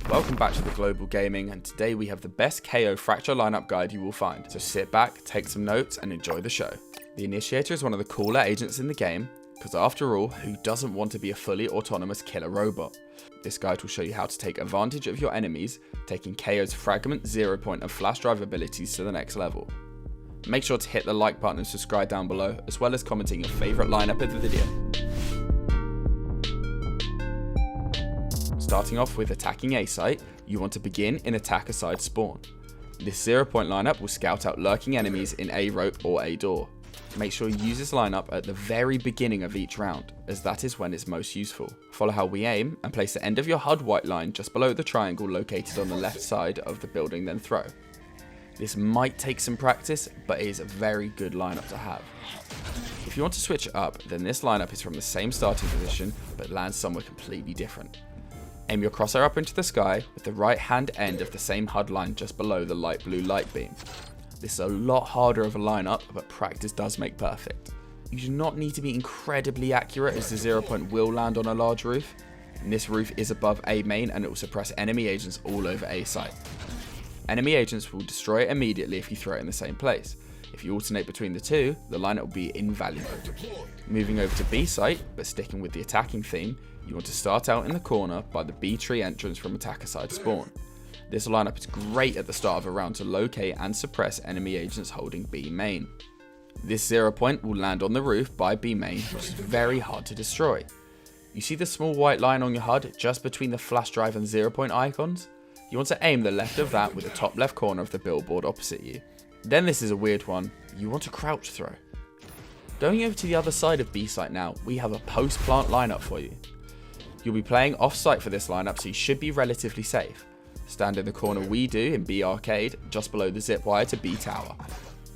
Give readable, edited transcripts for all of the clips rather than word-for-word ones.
Welcome back to the Global Gaming, and today we have the best KAYO Fracture lineup guide you will find. So sit back, take some notes, and enjoy the show. The Initiator is one of the cooler agents in the game, because after all, who doesn't want to be a fully autonomous killer robot? This guide will show you how to take advantage of your enemies, taking KAYO's Fragment, Zero Point, and Flash Drive abilities to the next level. Make sure to hit the like button and subscribe down below, as well as commenting your favourite lineup of the video. Starting off with attacking A site, you want to begin in attacker side spawn. This 0 point lineup will scout out lurking enemies in A rope or A door. Make sure you use this lineup at the very beginning of each round, as that is when it's most useful. Follow how we aim and place the end of your HUD white line just below the triangle located on the left side of the building, then throw. This might take some practice, but it is a very good lineup to have. If you want to switch it up, then this lineup is from the same starting position, but lands somewhere completely different. Aim your crosshair up into the sky with the right hand end of the same HUD line just below the light blue light beam. This is a lot harder of a lineup, but practice does make perfect. You do not need to be incredibly accurate, as the 0 point will land on a large roof. And this roof is above A main and it will suppress enemy agents all over A site. Enemy agents will destroy it immediately if you throw it in the same place. If you alternate between the two, the lineup will be invaluable. Moving over to B site, but sticking with the attacking theme, you want to start out in the corner by the B tree entrance from attacker side spawn. This lineup is great at the start of a round to locate and suppress enemy agents holding B main. This 0 point will land on the roof by B main, which is very hard to destroy. You see the small white line on your HUD just between the flash drive and 0 point icons? You want to aim the left of that with the top left corner of the billboard opposite you. Then this is a weird one, you want to crouch throw. Going over to the other side of B site now, we have a post-plant lineup for you. You'll be playing off-site for this lineup, so you should be relatively safe. Stand in the corner we do in B arcade, just below the zip wire to B tower.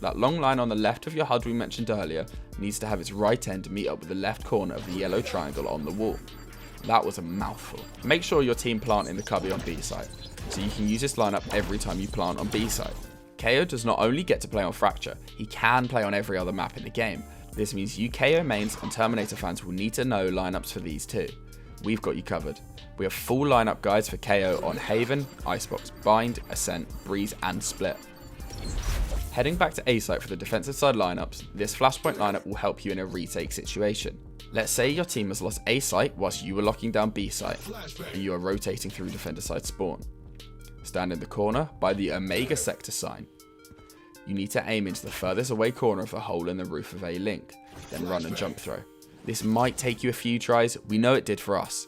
That long line on the left of your HUD we mentioned earlier needs to have its right end meet up with the left corner of the yellow triangle on the wall. That was a mouthful. Make sure your team plant in the cubby on B site, so you can use this lineup every time you plant on B site. KAYO does not only get to play on Fracture, he can play on every other map in the game. This means you KAYO mains and Terminator fans will need to know lineups for these too. We've got you covered. We have full lineup guides for KAYO on Haven, Icebox, Bind, Ascent, Breeze and Split. Heading back to A site for the defensive side lineups, this Flashpoint lineup will help you in a retake situation. Let's say your team has lost A site whilst you were locking down B site, and you are rotating through defender side spawn. Stand in the corner by the Omega sector sign. You need to aim into the furthest away corner of the hole in the roof of A link, then run and jump throw. This might take you a few tries, we know it did for us.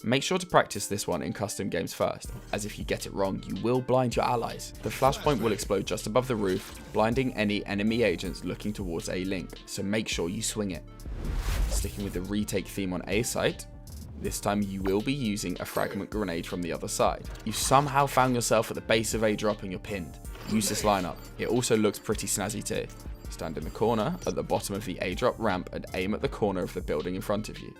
Make sure to practice this one in custom games first, as if you get it wrong you will blind your allies. The flashpoint will explode just above the roof, blinding any enemy agents looking towards A link, so make sure you swing it. Sticking with the retake theme on A site, this time you will be using a fragment grenade from the other side. You somehow found yourself at the base of A drop and you're pinned. Use this lineup, it also looks pretty snazzy too. Stand in the corner at the bottom of the A drop ramp and aim at the corner of the building in front of you.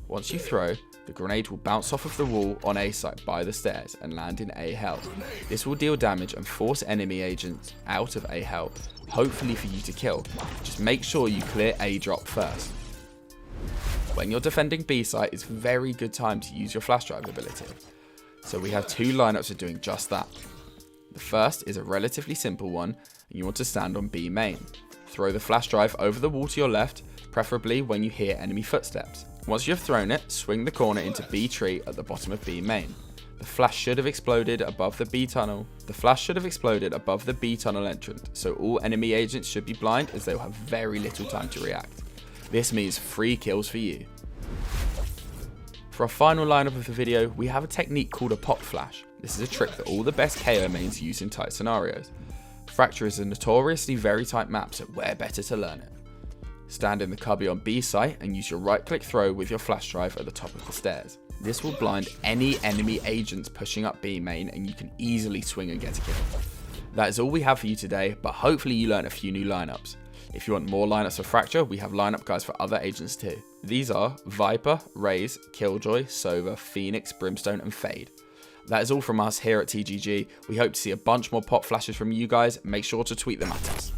Once you throw, the grenade will bounce off of the wall on A site by the stairs and land in A hell. This will deal damage and force enemy agents out of A hell, hopefully for you to kill. Just make sure you clear A drop first. When you're defending B site, it's a very good time to use your flash drive ability. So we have two lineups for doing just that. The first is a relatively simple one, and you want to stand on B main. Throw the flash drive over the wall to your left, preferably when you hear enemy footsteps. Once you have thrown it, swing the corner into B tree at the bottom of B main. The flash should have exploded above the B tunnel. The flash should have exploded above the B tunnel entrance, so all enemy agents should be blind as they will have very little time to react. This means 3 kills for you. For our final lineup of the video, we have a technique called a pop flash. This is a trick that all the best KAYO mains use in tight scenarios. Fracture is a notoriously very tight map, so where better to learn it? Stand in the cubby on B site and use your right click throw with your flash drive at the top of the stairs. This will blind any enemy agents pushing up B main and you can easily swing and get a kill. That is all we have for you today, but hopefully you learned a few new lineups. If you want more lineups for Fracture, we have lineup guides for other agents too. These are Viper, Raze, Killjoy, Sova, Phoenix, Brimstone and Fade. That is all from us here at TGG. We hope to see a bunch more pop flashes from you guys. Make sure to tweet them at us.